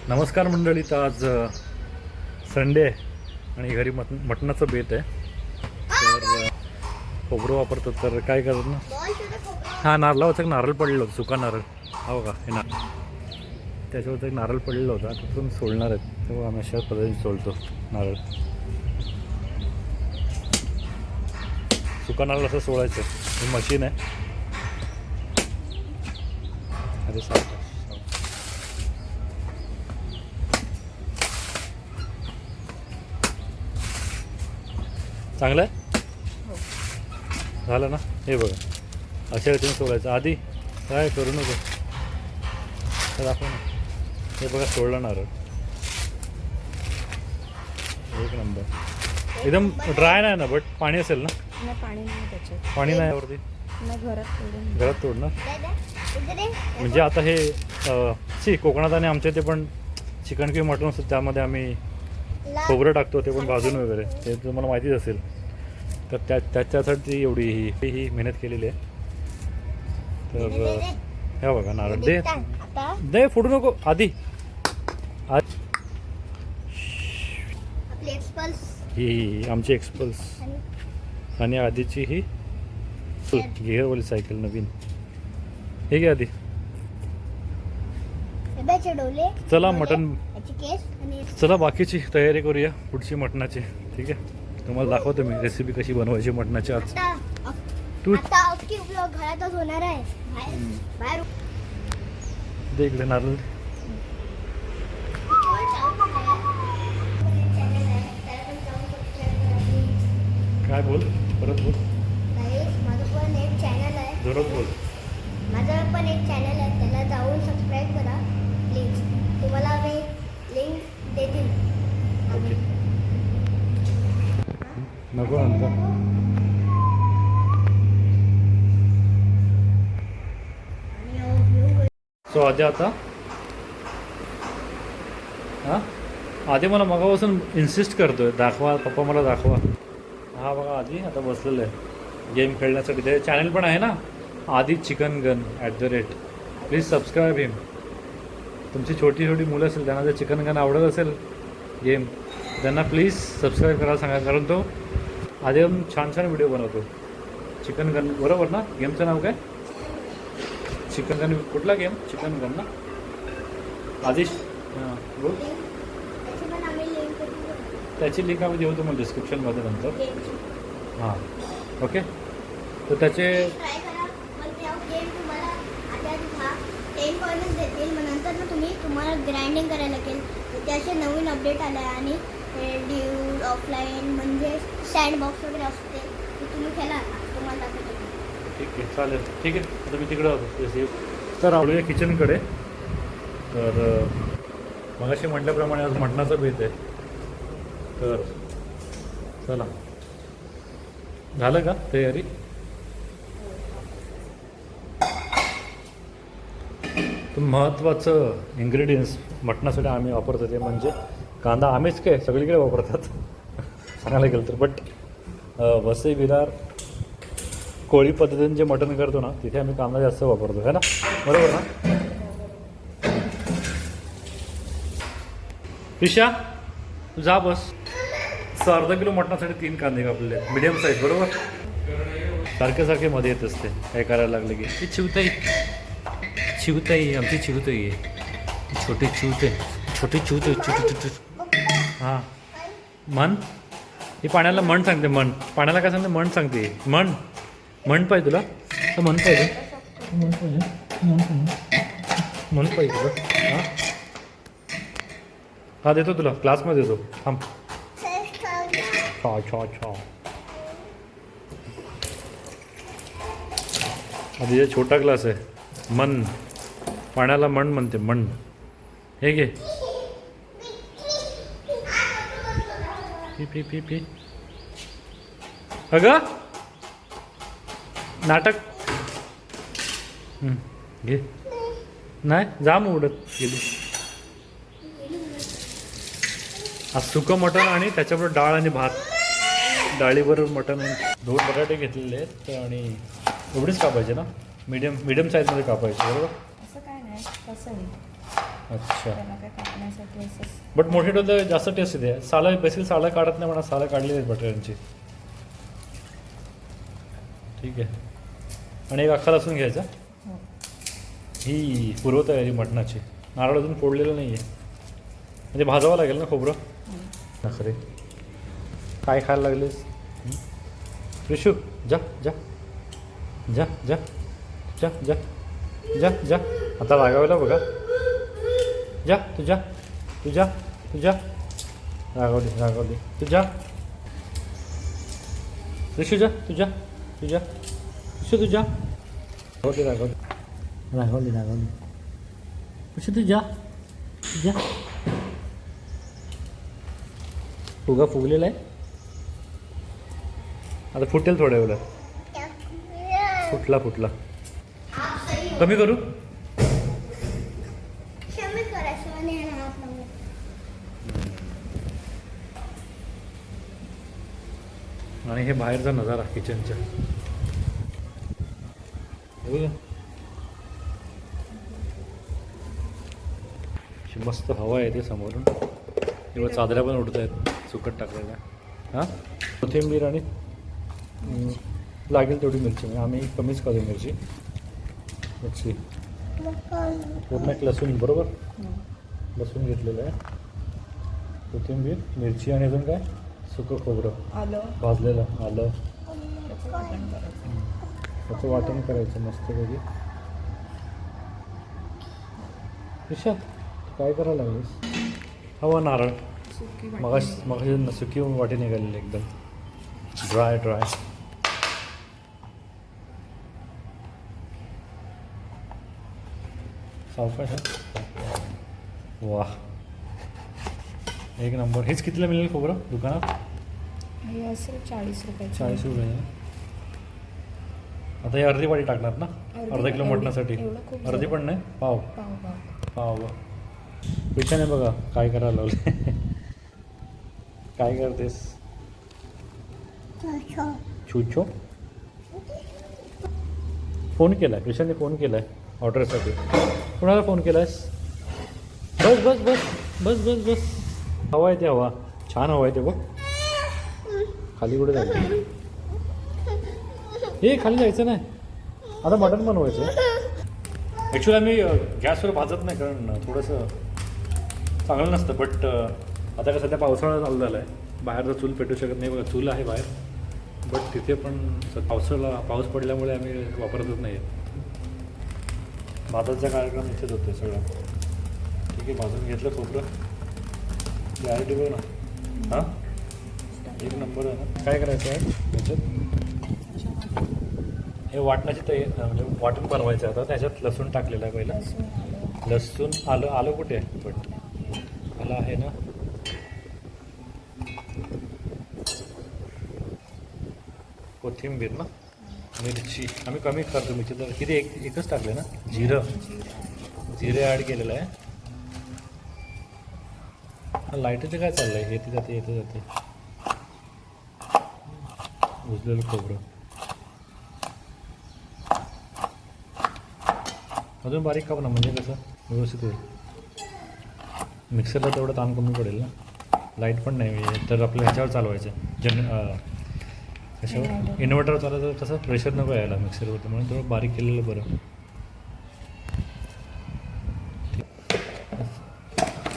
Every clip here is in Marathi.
नमस्कार मंडळी. तर आज संडे आहे आणि घरी मटणाचं बेत आहे. तर खोबरं वापरतात. तर काय करतात ना, हा नारळावरचं एक नारळ पडलेलं होतं, सुका नारळ. हो का, हे नारळ त्याच्यावरचं एक नारळ पडलेलं होता, तिथून सोडणार आहेत. तेव्हा आम्ही अशा पद्धतीने सोडतो नारळ. सुका नारळ असं सोडायचं. ही मशीन आहे. अरे साहेब, चांगलं आहे. झालं ना. हे बघा, अशा रीतीने सोडायचं. आधी काय करू नको, तर दाखव ना. हे बघा, सोडलं नारळ. एक नंबर. एकदम ड्राय नाही ना, बट पाणी असेल ना. पाणी नाही त्याच्यात. पाणी नाही वरती. घरात तोडणार म्हणजे आता हे कोकणात आणि आमच्या इथे पण चिकन किंवा मटण असतं, त्यामध्ये आम्ही खोबरं टाकतो, ते पण भाजून वगैरे. ते तुम्हाला माहितीच असेल. तर त्याच्यासाठी एवढी ही मेहनत केलेली आहे. तर हे बघा नारळ. दे फोडू नको. आधी ही आमची एक्सपल्स आणि आधीची ही गिअरवाली सायकल नवीन. हे घे आधी. चला मटण, चला बाकीची तयारी करूया पुढची मटणाची. ठीक आहे, तुम्हाला दाखवतो मी रेसिपी कशी बनवायची मटणाची आज. तू घरातच होणार आहे. बाहेर दे इकडे नारळ. काय बोल, परत बोल. माझं पण एक चॅनल आहे. जोरात बोल. माझं पण एक चॅनल आहे, त्याला जाऊन सबस्क्राईब करा प्लीज. तुम्हाला मी लिंक देतील. ओके, नको नंतर. सो आधी आता हां आधी मला मगापासून इन्सिस्ट करतोय, दाखवा पप्पा, मला दाखवा. हा बघा, आधी आता बसलेलं आहे गेम खेळण्यासाठी. ते चॅनल पण आहे ना, आधी चिकन गन @ प्लीज सबस्क्राईब हिम. तुमची छोटी छोटी मुलं असेल, त्यांना जर चिकन गन आवडत असेल गेम, त्यांना प्लीज सबस्क्राईब करायला सांगा. कारण तो आधी छान छान व्हिडिओ बनवतो. चिकन गन, बरोबर ना? गेमचं नाव काय? Chicken gun. कुठला गेम? चिकन गन ना. आधी हां बोल. त्याची लिंक आम्ही देऊ तुम्हाला डिस्क्रिप्शनमध्ये नंतर. हां ओके. तर त्याचे 10 पॉईंट्स देतील. मग नंतर ना तुम्हाला ग्राइंडिंग करायला लागेल. त्याचे नवीन अपडेट आले आहे. आणि ड्यूड ऑफलाईन म्हणजे सँडबॉक्स वगैरे असते, ते तुम्ही खेळा, तुम्हाला दाखवतो. ठीक आहे, चालेल. ठीक आहे, आता मी तिकडं होतो. तर आवडूया किचनकडे. तर मगाशी म्हटल्याप्रमाणे आज मटणाचं बेत आहे. तर चला, झालं का तयारी? तर महत्त्वाचं इन्ग्रेडियंट्स मटणासाठी आम्ही वापरतो ते म्हणजे कांदा. आम्हीच काय, सगळीकडे वापरतात सांगायला गेलं तर. बट वसई विरार कोळी पद्धतीने जे मटण करतो ना, तिथे आम्ही कांदा जास्त वापरतो, है ना? बरोबर ना ईशा? तू जा बस. अर्धा किलो मटणासाठी 3 कांदे कापलेले आहेत, मिडियम साईज. बरोबर, सारखे मध्ये येत असते काय करायला लागलं की. ती चिवताई आमची चिवताई आहे. छोटे चिवते. हां म्हण. ही पाण्याला म्हण सांगते. म्हण पाण्याला काय सांगते? म्हण सांगते. म्हण पाहिजे तुला, तर म्हण पाहिजे. म्हण पाहिजे तुला. हां हा देतो तुला, क्लासमध्ये देतो. थांब. छा आधी छोटा ग्लास आहे. मन पाण्याला म्हण म्हणते. म्हण. हे घे. पी. अगं नाटक घे. नाही जा, मग उडत गेली. आज सुकं मटण आणि त्याच्याबरोबर डाळ आणि भात. डाळीबरोबर मटण. 2 बटाटे घेतलेले आहेत आणि एवढीच कापायचे ना. मीडियम साईजमध्ये कापायचे. बरोबर. असं काय नाही, कसं अच्छा. त्याला काय कापण्यासाठी असं बट मोठे तर जास्त टेस्ट येते. सालं बेसिकली सालं काढत नाही म्हणा, सालं काढलेली आहेत बटाट्यांची. ठीक आहे. आणि एक अख्खा लसूण घ्यायचा. हो. ही पूर्वतयारी मटणाची. नारळ अजून फोडलेलं नाही आहे, म्हणजे भाजावं लागेल ना खोबरं. नखरे काय खायला लागलेस ऋषू? जा जा जा जा जा जा जा जा. आता रागावला बघा. जा तुझ्या तुझ्या तुझ्या रागावली रागावली तुझ्या. ऋषू जा तुझ्या तुझ्या ऋषू तुझ्या. रागावली रागावली रागावली रागावली. ऋषू तुझ्या तुझ्या. फुगा फुगलेला आहे. आता फुटेल थोड्या वेळात. फुटला फुटला. कमी करू? आणि हे बाहेरचा नजारा किचनच्या. मस्त हवा येते समोरून. एवढं चादऱ्या पण उडत आहेत सुकट टाकलेल्या. हां, कोथिंबीर आणि लागेल तेवढी मिरची. म्हणजे आम्ही कमीच करू मिरची. मिरची पूर्ण एक लसूण बरोबर. लसूण घेतलेलं आहे, कोथिंबीर, मिरची आणि अजून काय सुकं खोबरं आलं भाजलेलं. आलं त्याचं वाटण करायचं. त्याचं वाटण करायचं मस्त पैकी. ईशा काय करायला लागलीस? हवा नारळ सुकी मग सुकी वाटी निघालेली एकदम ड्राय ड्राय. सावकाश आहे. वा एक नंबर. हेच कितीला मिळेल खोबरं दुकानात? हे असेल 40 रुपयाचं. 40 रुपये. आता हे अर्धी वाटी टाकणार ना? अर्धा किलो मटणासाठी. एवढं खूप अर्धी पण नाही, पाव पाव पाव. पेशाने बघा काय करायला लावलं. काय करतेस छुछो? फोन केलाय पेशाने, फोन केलाय ऑर्डरसाठी. कोणाला फोन केलायस? बस बस बस बस बस बस. हवा आहे ते, हवा छान हवा आहे ते बघ. खाली कुठे जायचं? हे खाली जायचं नाही. आता मटण बनवायचं. ॲक्च्युली आम्ही गॅसवर भाजत नाही, कारण थोडंसं चांगलं नसतं. बट आता कसं त्या पावसाळा चालू झाला आहे, बाहेरचं चूल पेटू शकत नाही. बघा चूल आहे बाहेर, बट तिथे पण पाऊस पडल्यामुळे आम्ही वापरतच नाही. भाताचा कार्यक्रम इथेच होतो सगळं. ठीक आहे, भाजून घेतलं खोबरं. क्लॅरिटी बघ ना. हां, एक नंबर आहे ना. काय करायचं आहे त्याच्यात? हे वाटणाची म्हणजे वाटण बनवायचं आहे. आता त्याच्यात लसूण टाकलेलं आहे पहिला. लसूण आलं. आलं कुठे आहे? बट आलं आहे ना. कोथिंबीर ना, मिरची आम्ही कमी करतो. मिरची तर किती एकच टाकले ना. जिरे ॲड केलेलं आहे. लाईटीचं काय चाललं आहे? येते जाते येते जाते. उजलेलं खोबरं अजून बारीक काप ना, म्हणजे कसं व्यवस्थित होईल. मिक्सरला तेवढं ताण कमी पडेल ना. लाईट पण नाही तर आपल्या ह्याच्यावर चालवायचं. कशावर? इन्व्हर्टर चालवायचं. कसं प्रेशर नको यायला मिक्सरवरती, म्हणून थोडं बारीक केलेलं बरं.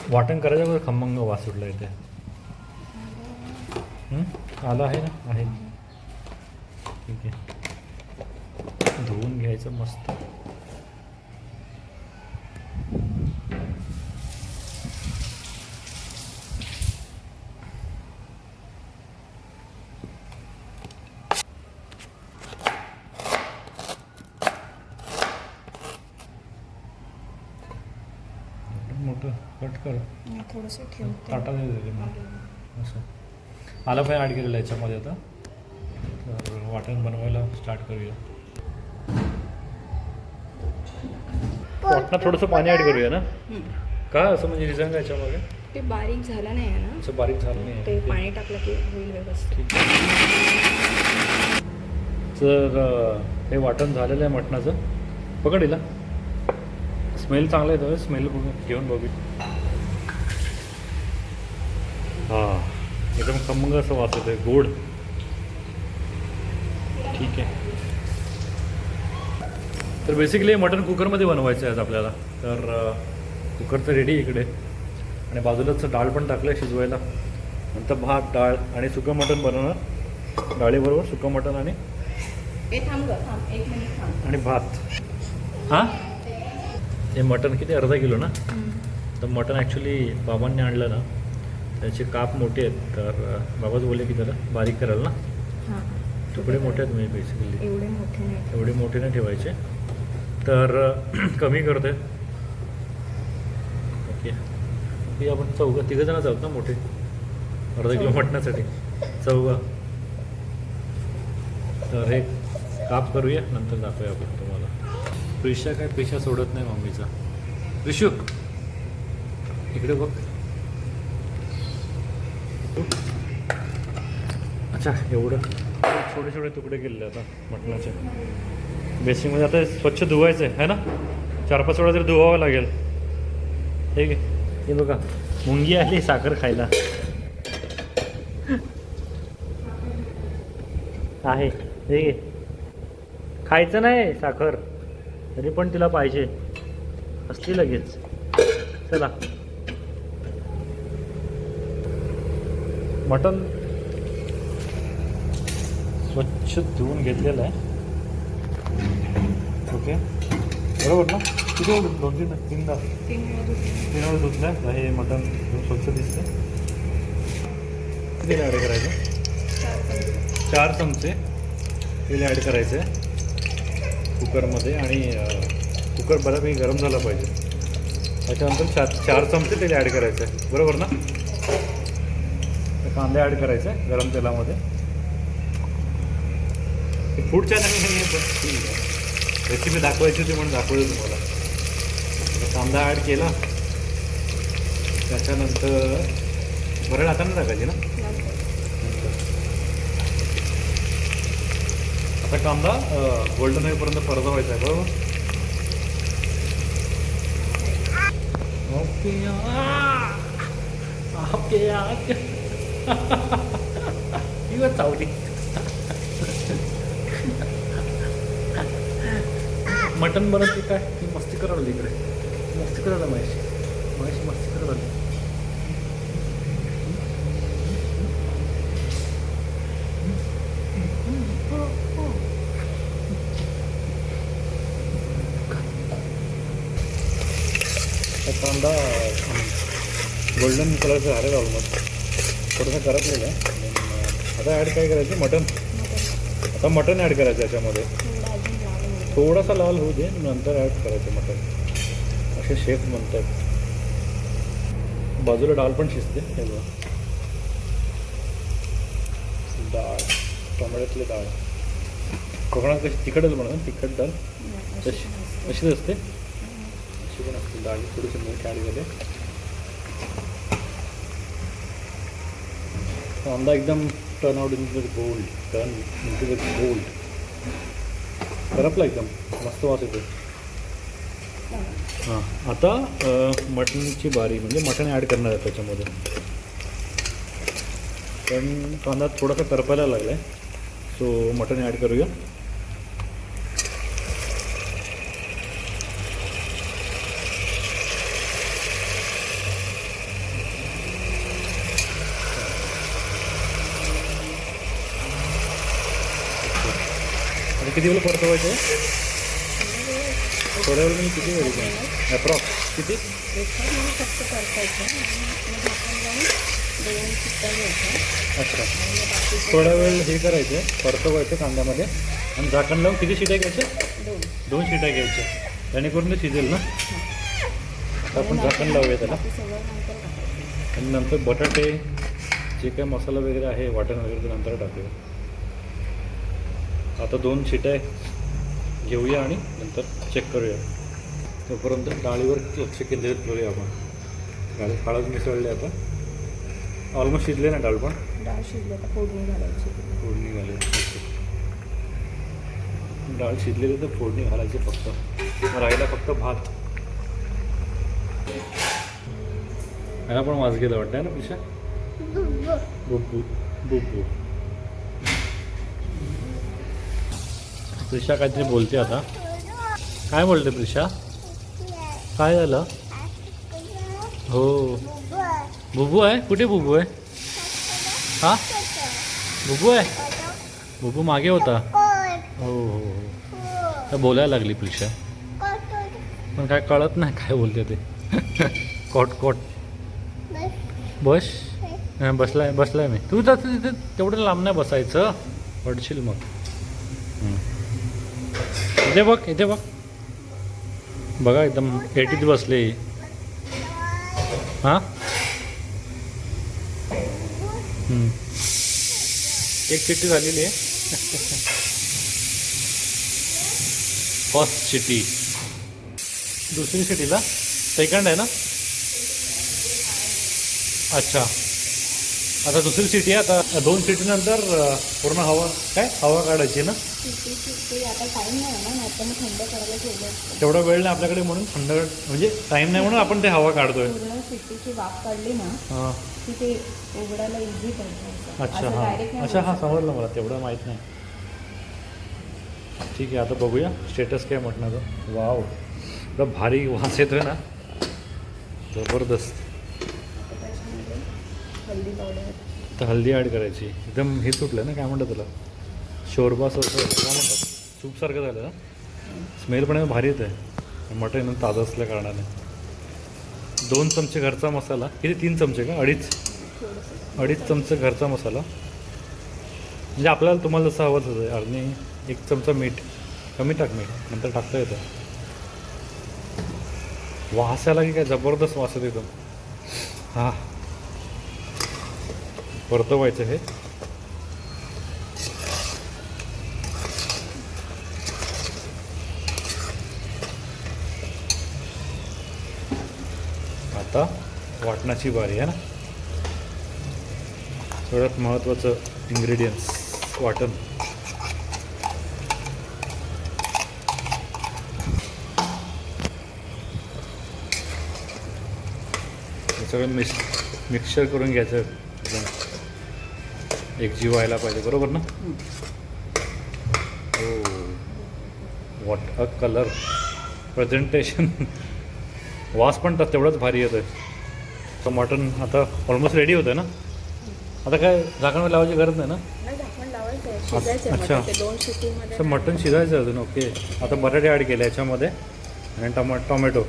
वाटण करायचं बरं. खमंग वास सुटला इथे. आलं आहे ना? आहे. ठीक आहे, धुवून घ्यायचं मस्त. मोठं कट कर. थोडंसं ठेवते. ताटा दे असं. आलं पण ॲड केलेलं आहे याच्यामध्ये. आता तर वाटण बनवायला स्टार्ट करूया. वाटणात थोडंसं पाणी ॲड करूया ना. का असं म्हणजे रिझन काय याच्यामध्ये? ते बारीक झालं नाही आहे ना. असं बारीक झालं नाही ते पाणी टाकलं की होईल व्यवस्थित. तर हे वाटण झालेलं आहे मटणाचं. पकड हिला. स्मेल चांगला येतो, स्मेल घेऊन बघू. हां, एकदम खमंग असं वास येतोय, गोड. ठीक आहे. तर बेसिकली मटण कुकरमध्ये बनवायचं आहे आज आपल्याला. तर कुकर तर रेडी इकडे आणि बाजूलाच डाळ पण टाकलं आहे शिजवायला. नंतर भात, डाळ आणि सुकं मटण बनवणार. डाळीबरोबर सुकं मटण आणि थांब गं, थांब 1 मिनिट थांब. आणि भात. हां, हे मटण किती अर्धा किलो ना. तर मटण ॲक्च्युली बाबांनी आणलं ना, त्याचे काप मोठे आहेत. तर बाबाच बोलले की जरा बारीक कराल ना. हां, तुकडे मोठे आहेत म्हणजे बेसिकली एवढे मोठे नाही. एवढे मोठे नाही ठेवायचे. तर कमी करते. ओके, की आपण तिघंजणच आहोत ना मोठे, अर्धा किलो मटणासाठी 4. तर हे काप करूया, नंतर दाखवूया आपण तुम्हाला. प्रिशा काय पेशा सोडत नाही मम्मीचा. रिशू इकडे बघ. अच्छा, एवढं छोटे छोटे तुकडे केलेले आता मटणाचे. बेसिकमध्ये आता स्वच्छ धुवायचं आहे ना. 4-5 वेळा तरी धुवावं लागेल. ठीक आहे. हे बघा, मुंगी आली साखर खायला. आहे ठीक आहे, खायचं नाही साखर तरी पण तिला पाहिजे असली लगेच. चला, मटण स्वच्छ धुवून घेतलेलं आहे. ओके, बरोबर ना. किती वेळ 2-3-3दा 3 वेळा वेळ धुतलं आहे. हे मटण स्वच्छ दिसतं. किती ॲड करायचं? 4 चमचे तेल ॲड करायचं आहे कुकरमध्ये. आणि कुकर बऱ्यापैकी गरम झाला पाहिजे. त्याच्यानंतर 4 चमचे तेल ॲड करायचं आहे, बरोबर ना. कांदे ॲड करायचे आहे गरम तेलामध्ये. फूड चॅनल हे ठीक आहे, रेसिपी दाखवायची होती म्हणून दाखवली तुम्हाला. कांदा ॲड केला, त्याच्यानंतर बरं आता नाही टाकायची ना. आता कांदा गोल्डन होईपर्यंत परतवायचा आहे, बरोबर. Okay okay. ही वर चावली. मटण बनवते काय ती मस्ती करावं इकडे. मस्ती करायला महेश मस्ती करायला. कांदा गोल्डन कलरचं झालेलं ऑलमोस्ट. थोडंसं करपलेलं आहे. आता ॲड काय करायचं? मटण. आता मटण ॲड करायचं याच्यामध्ये. थोडासा लाल होऊ दे, नंतर ॲड करायचं मटण, असे शेफ म्हणतात. बाजूला डाळ पण शिजते. हे बघा, डाळ, टोमॅटोतली डाळ. कोकणात कशी तिखटच बनवतात, तिखट डाळ अशीच असते. अशी पण असते. डाळ थोडीशी मीठ ॲड केले. कांदा एकदम turn out in the gold. Turn in the gold. करपला एकदम, मस्त वास येतो. हां, आता मटणची बारी म्हणजे मटण ॲड करणार आहे त्याच्यामध्ये. पण कांदा थोडासा करपायला लागला आहे, सो मटण ॲड करूया. आणि किती वेळ परतवायचं आहे? थोड्या वेळ मी किती वेळ ॲप्रॉक्स किती? फक्त परतायचं. अच्छा, थोड्या वेळ हे करायचं, परतवायचं कांद्यामध्ये आणि झाकण लावून किती शिट्या घ्यायच्या? 2 शिट्या घ्यायच्या, जेणेकरून ते शिजेल ना. आपण झाकण लावूया त्याला. आणि नंतर बटाटे, जे काही मसाला वगैरे आहे, वाटण वगैरे ते नंतर टाकूया. आता 2 शिट्या घेऊया आणि नंतर चेक करूया. तोपर्यंत डाळीवर लक्ष केंद्रित करूया आपण. डाळी हळद मिसळले आता, ऑलमोस्ट शिजले ना डाळ पण. डाळ शिजले तर फोडणी घालायची. फोडणी घालायची. डाळ शिजलेली तर फोडणी घालायची फक्त. राहिला फक्त भात. ह्याला पण वाज गेला वाटतं ना प्रिशा. बुब्बू बुब्बू. प्रिशा काहीतरी बोलते आता. काय बोलते प्रिशा? काय झालं? हो बुबू आहे. कुठे बुबू आहे? हा बुबू आहे. बुबू मागे होता. हो हो हो. तर बोलायला लागली प्रिशा, पण काय कळत नाही काय बोलते ते. Coat coat. बस. बसलाय बसलाय मी. तू जात तिथे तेवढं लांब नाही बसायचं, पडशील मग. इथे बघ इथे बघ. बघा एकदम पेटीत बसले. हां एक चिठ्ठी झालेली आहे. First city. दुसरी सिटीला सेकंड आहे ना. अच्छा आता दुसरी सिटी आहे. आता 2 सिटीनंतर पूर्ण हवा काय हवा काढायची ना. आता टाइम नाही ना, नाही तर मग थंड करायला ठेवलं असतं. तेवढा वेळ नाही आपल्याकडे म्हणून थंड म्हणजे टाईम नाही म्हणून आपण ते हवा काढतोय. पूर्ण सिटीची वाफ काढली ना हां की ते उघडायला इझी पडतं. अच्छा हां अच्छा हां समजलं मला. तेवढं माहीत नाही. ठीक आहे आता बघूया स्टेटस काय म्हटणाचं. वाव एवढा भारी वास येतोय ना, जबरदस्त. हल्दी पावडर. तर हल्दी ॲड करायची. एकदम हे सुटलं ना, काय म्हणतात त्याला, शोरबास असं काय म्हणतात, सूपसारखं झालं ना. स्मेल पण एकदम भारी येत आहे. मटण एकदम ताजं असल्या कारणाने. 2 चमचे घरचा मसाला. किती 3 चमचे का? अडीच चमचे घरचा मसाला. म्हणजे आपल्याला तुम्हाला जसं हवं तसं आहे. आणि 1 चमचा मीठ. कमी टाक मीठ, नंतर टाकता येतं. वास आला की काय जबरदस्त वास येतो एकदम. हां परतवायचं हे. आता वाटणाची बारी आहे ना. सगळ्यात महत्त्वाचं इन्ग्रेडियंट्स वाटण. हे सगळं मिक्सचर करून घ्यायचं. एकजीव व्हायला पाहिजे, बरोबर ना. हो व्हॉट अ कलर. प्रेझेंटेशन. वास पण तेवढंच भारी येतं आहे. तर मटण आता ऑलमोस्ट रेडी होतं आहे ना. आता काय झाकण लावायची गरज नाही ना. नाही, झाकण लावायचं आहे. शिजायचं आहे अच्छा. मटण ते 2 शिटीमध्ये. तर मटण शिजायचं अजून. ओके आता बटाटे ॲड केले याच्यामध्ये आणि टोमॅटो.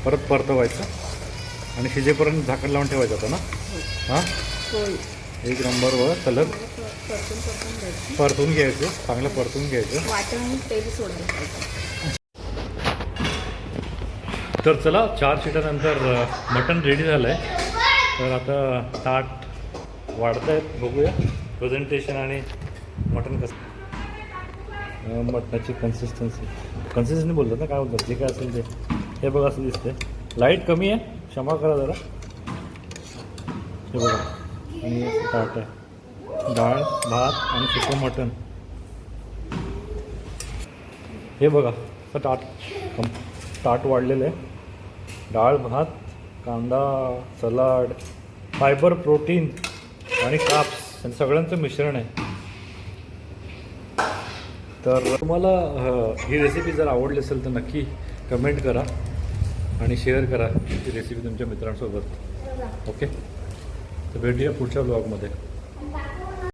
परत परतवायचं आणि शिजेपर्यंत झाकण लावून ठेवायचं होतं ना. हां होय. 1 नंबरवर कलर परतून घ्यायचं. परतून घ्यायचं. चांगलं परतून घ्यायचं. वाटण आणि तेल सोडायला पाहिजे. तर चला 4 शिटानंतर मटण रेडी झालं आहे. तर आता ताट वाढत आहेत. बघूया प्रेझेंटेशन आणि मटण कसं. मटणाची कन्सिस्टन्सी बोलतात ना, काय बोलतात जे काय असेल ते. हे बघा असं दिसते. लाईट कमी आहे, क्षमा करा जरा. हे बघा आणि ताट आहे. डाळ भात आणि सुकं मटण. हे बघा ताट वाढलेलं आहे. डाळ भात, कांदा, सलाड, फायबर, प्रोटीन आणि काप्स आणि सगळ्यांचं मिश्रण आहे. तर तुम्हाला ही रेसिपी जर आवडली असेल तर नक्की कमेंट करा आणि शेअर करा ही रेसिपी तुमच्या मित्रांसोबत. ओके तर भेटूया पुढच्या ब्लॉगमध्ये.